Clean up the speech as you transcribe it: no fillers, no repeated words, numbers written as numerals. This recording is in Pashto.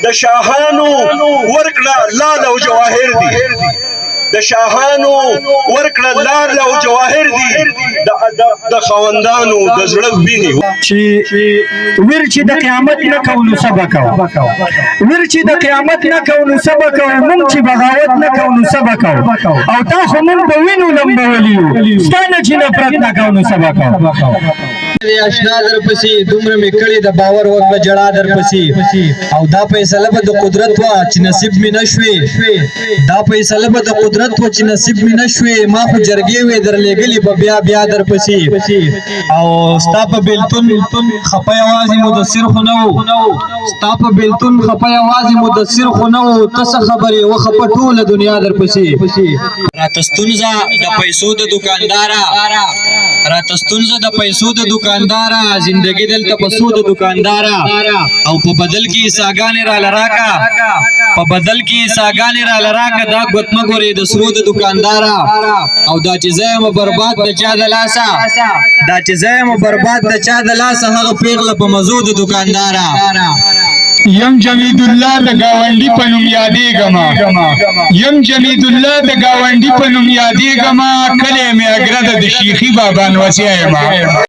د شاهانو ورکړه لال او جواهر دي د شاهانو ورکړه لال او جواهر دي د ادب د خوندانو د زړه ویني چې ویر چې د قیامت نه کولو سبق ویر چې د قیامت نه کولو سبق مونږ چې بغاوت نه کولو سبق او تا خو مونږ به وینو لمبولیو ستانه چې نفرت نه کولو سبق اشنا در پسې دومره مې کړي د باور وکړه جړه در پسې او دا فیصله به د قدرت وا چې نصیب مې نشوي دا فیصله به د قدرت وا چې نصیب مې نشوي ما خو جرګې وې در لېږلې په بیا در پسې او ستا په بیلتون خپه یوازې مدثر خو نه و ستا په بیلتون خپه یوازې مدثر خو نه و ته څه خبرې وخپه ټوله دنیا در پسې راته ستونزه د پیسو د دوکانداره راته ستونزه د پیسو د دوکاندارا زندگی دلته پسو د دوکاندارا او په بدل کې ساګانې را لراکا په بدل کې ساګانې را لراکا دا غوتمه ګوري د سرو د دوکاندارا او دا چې زایم برباد د چا د لاسا دا چې زایم برباد د چا د لاسا هغه پیغله په مزو د دوکاندارا یم جمید الله د گاونډي په نوم یادېږم یم جمید الله د گاونډي په نوم یادېږم کله مې اګره د شیخي بابا نوسیه یم